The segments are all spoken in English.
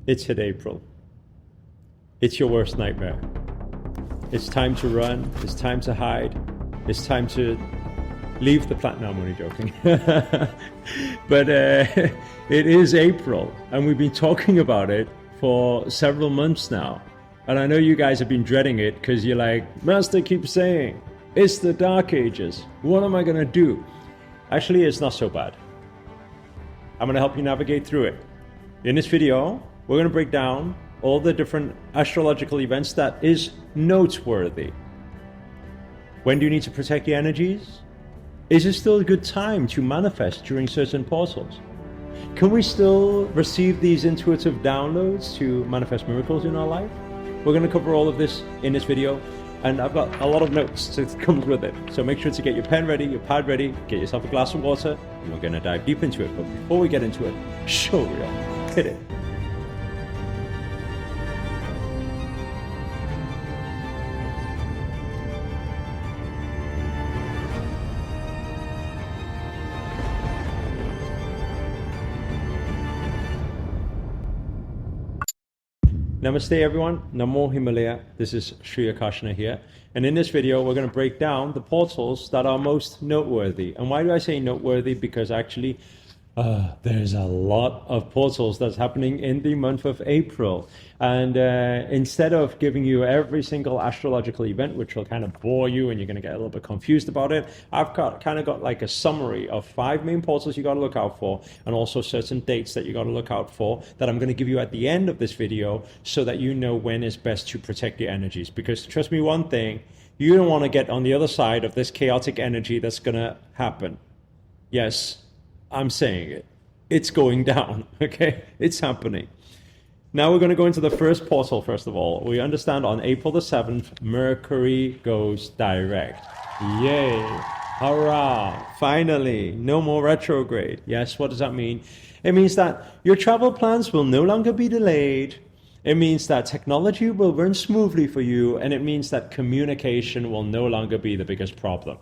It's hit April. It's your worst nightmare. It's time to run. It's time to hide. It's time to leave the planet. No, I'm only joking. But it is April, and we've been talking about it for several months now. And I know you guys have been dreading it because you're like, Master keeps saying, it's the Dark Ages. What am I going to do? Actually, it's not so bad. I'm going to help you navigate through it. In this video, we're going to break down all the different astrological events that is noteworthy. When do you need to protect the energies? Is it still a good time to manifest during certain portals? Can we still receive these intuitive downloads to manifest miracles in our life? We're going to cover all of this in this video, and I've got a lot of notes that comes with it. So make sure to get your pen ready, your pad ready, get yourself a glass of water, and we're going to dive deep into it. But before we get into it, show real, hit it. Namaste everyone, Namo Himalaya, this is Sri Akarshana here, and in this video we're going to break down the portals that are most noteworthy. And why do I say noteworthy? Because actually there's a lot of portals that's happening in the month of April, and instead of giving you every single astrological event, which will kind of bore you and you're going to get a little bit confused about it, I've got like a summary of 5 main portals you got to look out for, and also certain dates that you got to look out for that I'm going to give you at the end of this video, so that you know when is best to protect your energies. Because trust me one thing, you don't want to get on the other side of this chaotic energy that's going to happen. Yes, I'm saying it. It's going down, okay? It's happening. Now we're going to go into the first portal, first of all. We understand on April the 7th, Mercury goes direct. Yay! Hurrah! Finally! No more retrograde. Yes, what does that mean? It means that your travel plans will no longer be delayed. It means that technology will run smoothly for you, and it means that communication will no longer be the biggest problem.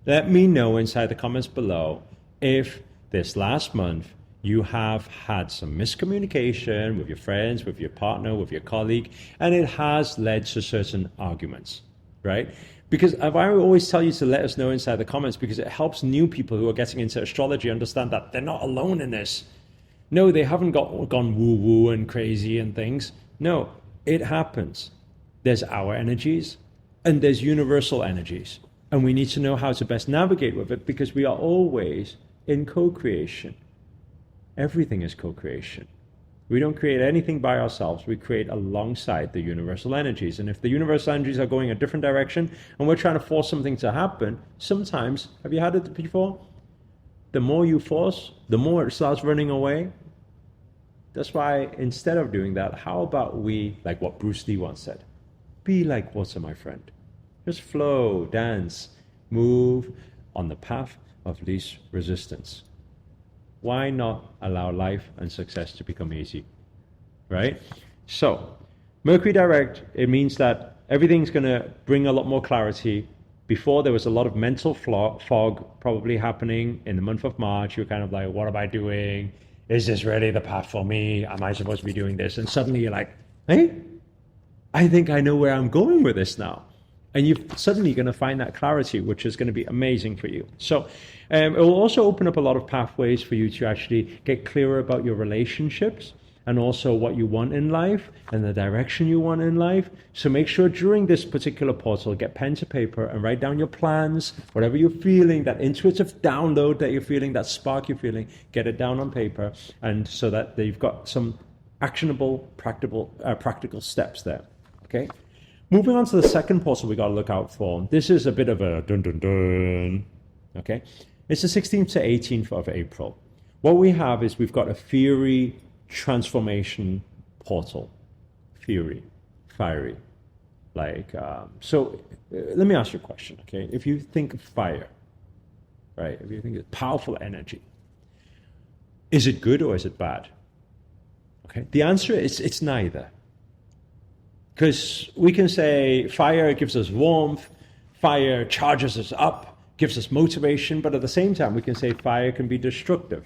Let me know inside the comments below if this last month you have had some miscommunication with your friends, with your partner, with your colleague, and it has led to certain arguments, right? Because I always tell you to let us know inside the comments, because it helps new people who are getting into astrology understand that they're not alone in this. No, they haven't gone woo-woo and crazy and things. No, it happens. There's our energies and there's universal energies. And we need to know how to best navigate with it, because we are always in co-creation. Everything is co-creation. We don't create anything by ourselves. We create alongside the universal energies. And if the universal energies are going a different direction and we're trying to force something to happen, sometimes, have you had it before? The more you force, the more it starts running away. That's why instead of doing that, how about we, like what Bruce Lee once said, be like water, my friend. Just flow, dance, move on the path of least resistance. Why not allow life and success to become easy, right? So, Mercury direct, it means that everything's going to bring a lot more clarity. Before, there was a lot of mental fog probably happening in the month of March. You're kind of like, what am I doing? Is this really the path for me? Am I supposed to be doing this? And suddenly you're like, hey, I think I know where I'm going with this now. And you're suddenly going to find that clarity, which is going to be amazing for you. So it will also open up a lot of pathways for you to actually get clearer about your relationships, and also what you want in life and the direction you want in life. So make sure during this particular portal, get pen to paper and write down your plans, whatever you're feeling, that intuitive download that you're feeling, that spark you're feeling, get it down on paper, and so that you've got some actionable, practical steps there, okay? Moving on to the second portal we got to look out for. This is a bit of a dun-dun-dun, okay? It's the 16th to 18th of April. What we have is we've got a fiery transformation portal. Fiery, fiery. Like, so let me ask you a question, okay? If you think of fire, right? If you think of powerful energy, is it good or is it bad? Okay, the answer is it's neither. Because we can say fire gives us warmth, fire charges us up, gives us motivation, but at the same time we can say fire can be destructive.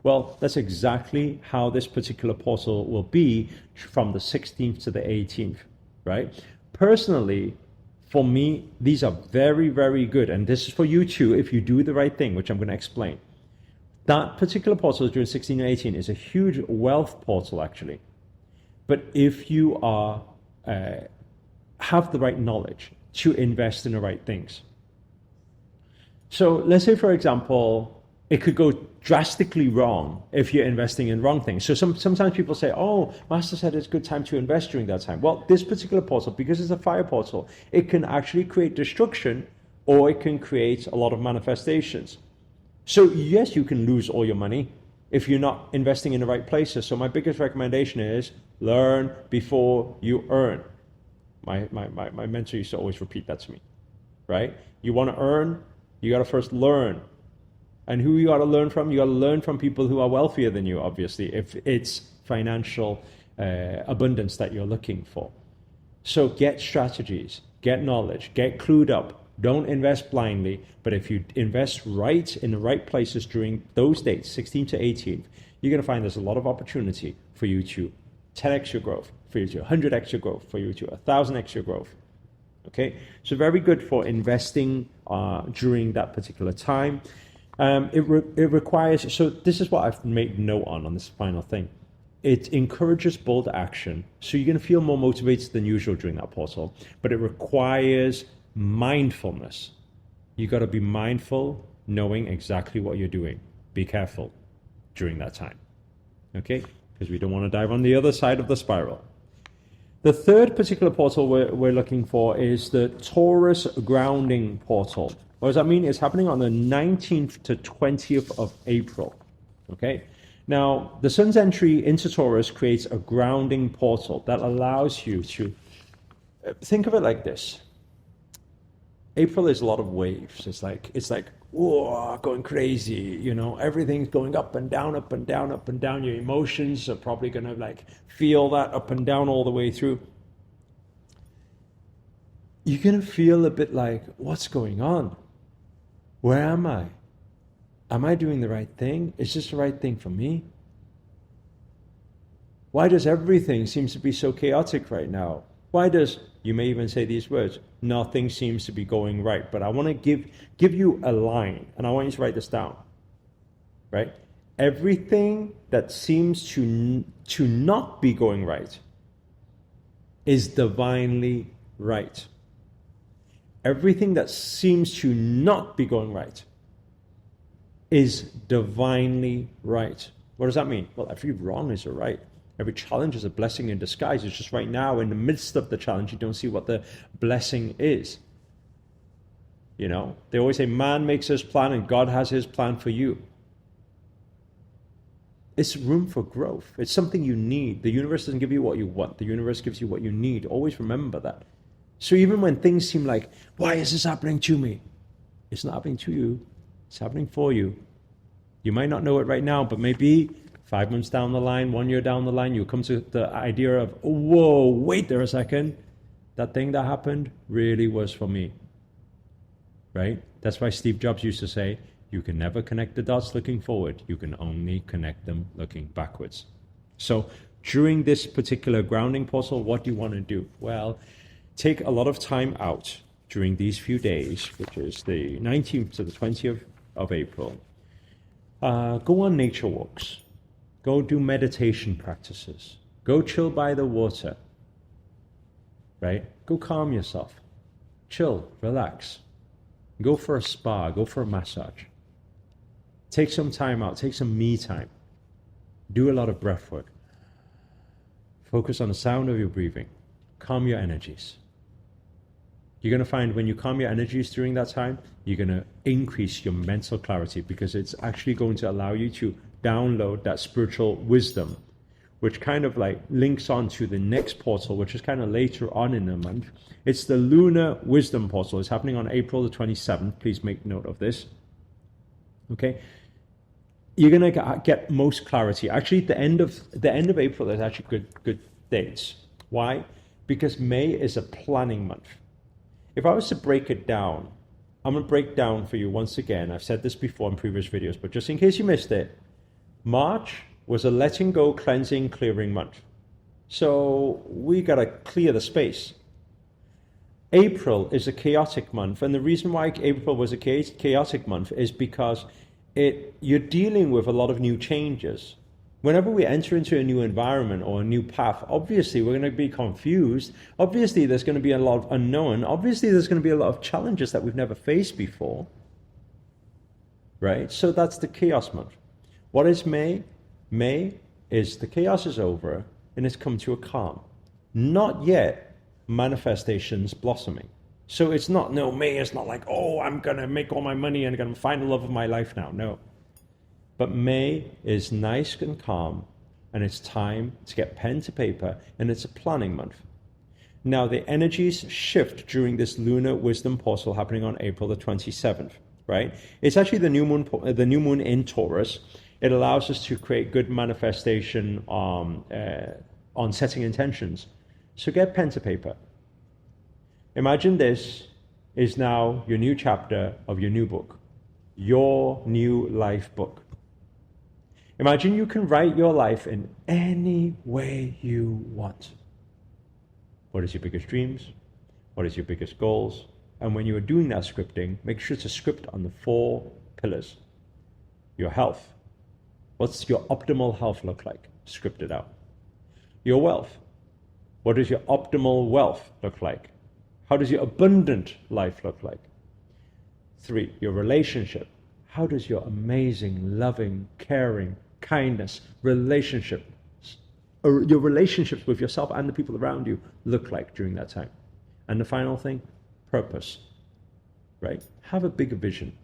Well, that's exactly how this particular portal will be from the 16th to the 18th, right? Personally, for me, these are very, very good. And this is for you too, if you do the right thing, which I'm going to explain. That particular portal during 16 and 18 is a huge wealth portal, actually. But if you are have the right knowledge to invest in the right things. So let's say, for example, it could go drastically wrong if you're investing in wrong things. So sometimes people say, oh, Master said it's a good time to invest during that time. Well, this particular portal, because it's a fire portal, it can actually create destruction, or it can create a lot of manifestations. So yes, you can lose all your money if you're not investing in the right places. So my biggest recommendation is learn before you earn. My mentor used to always repeat that to me, right? You want to earn, you got to first learn. And who you got to learn from? You got to learn from people who are wealthier than you, obviously, if it's financial abundance that you're looking for. So get strategies, get knowledge, get clued up. Don't invest blindly, but if you invest right in the right places during those dates, 16th to 18th, you're going to find there's a lot of opportunity for you to 10x your growth, for you to 100x your growth, for you to 1,000x your growth. Okay, so very good for investing during that particular time. It requires, so this is what I've made note on this final thing. It encourages bold action. So you're going to feel more motivated than usual during that portal, but it requires mindfulness. You got to be mindful, knowing exactly what you're doing. Be careful during that time. Okay, because we don't want to dive on the other side of the spiral. The third particular portal we're looking for is the Taurus grounding portal. What does that mean? It's happening on the 19th to 20th of April. Okay. Now, the sun's entry into Taurus creates a grounding portal that allows you to think of it like this. April is a lot of waves. It's like, whoa, going crazy. You know, everything's going up and down, up and down, up and down. Your emotions are probably going to like feel that up and down all the way through. You're going to feel a bit like, what's going on? Where am I? Am I doing the right thing? Is this the right thing for me? Why does everything seem to be so chaotic right now? Why does, you may even say these words, nothing seems to be going right? But I want to give you a line, and I want you to write this down, right? Everything that seems to not be going right is divinely right. Everything that seems to not be going right is divinely right. What does that mean? Well, every wrong is a right. Every challenge is a blessing in disguise. It's just right now, in the midst of the challenge, you don't see what the blessing is. You know, they always say man makes his plan and God has his plan for you. It's room for growth. It's something you need. The universe doesn't give you what you want. The universe gives you what you need. Always remember that. So even when things seem like, why is this happening to me? It's not happening to you. It's happening for you. You might not know it right now, but maybe 5 months down the line, 1 year down the line, you'll come to the idea of, whoa, wait there a second. That thing that happened really was for me. Right? That's why Steve Jobs used to say, you can never connect the dots looking forward. You can only connect them looking backwards. So during this particular grounding portal, what do you want to do? Well, take a lot of time out during these few days, which is the 19th to the 20th of April. Go on nature walks. Go do meditation practices. Go chill by the water. Right? Go calm yourself. Chill, relax. Go for a spa, go for a massage. Take some time out, take some me time. Do a lot of breath work. Focus on the sound of your breathing. Calm your energies. You're going to find when you calm your energies during that time, you're going to increase your mental clarity because it's actually going to allow you to download that spiritual wisdom, which kind of like links on to the next portal, which is kind of later on in the month. It's the Lunar Wisdom Portal. It's happening on April the 27th. Please make note of this. Okay. You're going to get most clarity. Actually, the end of April is actually good dates. Why? Because May is a planning month. If I was to break it down, I'm going to break down for you once again. I've said this before in previous videos, but just in case you missed it, March was a letting go, cleansing, clearing month. So we got to clear the space. April is a chaotic month, and the reason why April was a chaotic month is because you're dealing with a lot of new changes. Whenever we enter into a new environment or a new path, obviously we're going to be confused. Obviously there's going to be a lot of unknown. Obviously there's going to be a lot of challenges that we've never faced before. Right? So that's the chaos month. What is May? May is the chaos is over and it's come to a calm. Not yet manifestations blossoming. So it's not, no, May is not like, oh, I'm going to make all my money and I'm going to find the love of my life now. No. But May is nice and calm, and it's time to get pen to paper, and it's a planning month. Now, the energies shift during this lunar wisdom portal happening on April the 27th, right? It's actually the new moon in Taurus. It allows us to create good manifestation on setting intentions. So get pen to paper. Imagine this is now your new chapter of your new book, your new life book. Imagine you can write your life in any way you want. What is your biggest dreams? What is your biggest goals? And when you are doing that scripting, make sure to script on the 4 pillars. Your health. What's your optimal health look like? Script it out. Your wealth. What does your optimal wealth look like? How does your abundant life look like? 3, your relationship. How does your amazing, loving, caring, kindness, relationships, or your relationships with yourself and the people around you look like during that time? And the final thing, purpose, right? Have a bigger vision.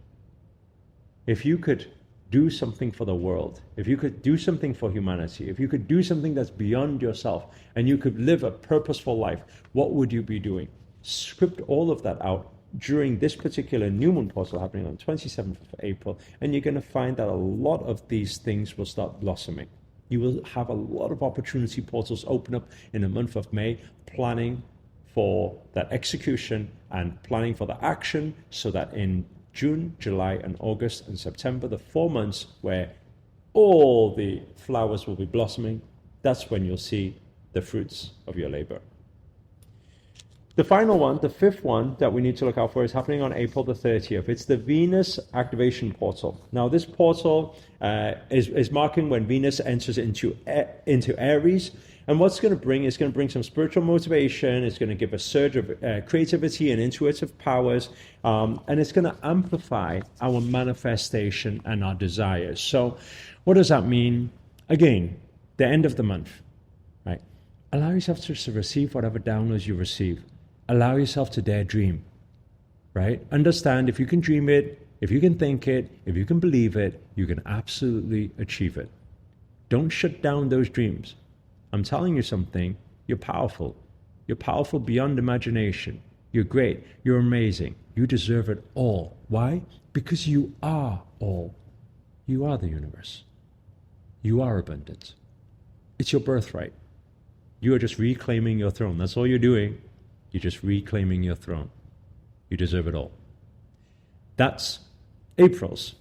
If you could do something for the world, if you could do something for humanity, if you could do something that's beyond yourself, and you could live a purposeful life, what would you be doing? Script all of that out during this particular new moon portal happening on 27th of April, and you're going to find that a lot of these things will start blossoming. You will have a lot of opportunity portals open up in the month of May, planning for that execution and planning for the action, so that in June, July, and August, and September, the 4 months where all the flowers will be blossoming, that's when you'll see the fruits of your labor. The final one, the 5th one that we need to look out for, is happening on April the 30th. It's the Venus activation portal. Now, this portal is marking when Venus enters into Aries. And what's going to bring is going to bring some spiritual motivation. It's going to give a surge of creativity and intuitive powers. And it's going to amplify our manifestation and our desires. So what does that mean? Again, the end of the month, right? Allow yourself to receive whatever downloads you receive. Allow yourself to dare dream, right? Understand, if you can dream it, if you can think it, if you can believe it, you can absolutely achieve it. Don't shut down those dreams. I'm telling you something, you're powerful. You're powerful beyond imagination. You're great. You're amazing. You deserve it all. Why? Because you are all. You are the universe. You are abundant. It's your birthright. You are just reclaiming your throne. That's all you're doing. You're just reclaiming your throne. You deserve it all. That's April's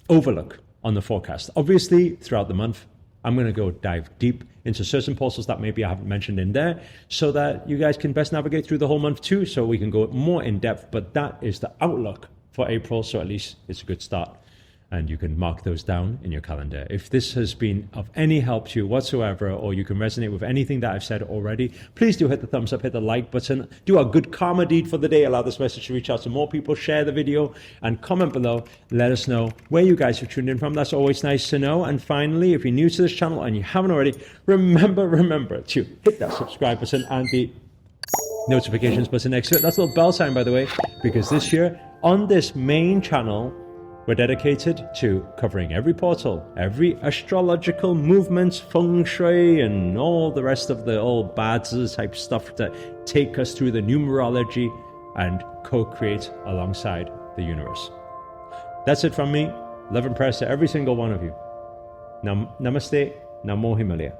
overlook on the forecast. Obviously, throughout the month, I'm going to go dive deep into certain portals that maybe I haven't mentioned in there, so that you guys can best navigate through the whole month too, so we can go more in depth. But that is the outlook for April, so at least it's a good start. And you can mark those down in your calendar. If this has been of any help to you whatsoever, or you can resonate with anything that I've said already, please do hit the thumbs up, hit the like button, do a good karma deed for the day, allow this message to reach out to more people, share the video, and comment below. Let us know where you guys have tuned in from. That's always nice to know. And finally, if you're new to this channel and you haven't already, remember to hit that subscribe button and the notifications button next to it. That's a little bell sign, by the way, because this year on this main channel, we're dedicated to covering every portal, every astrological movement, feng shui, and all the rest of the old bazi type stuff to take us through the numerology and co-create alongside the universe. That's it from me. Love and prayers to every single one of you. Namaste, Namo Himalaya.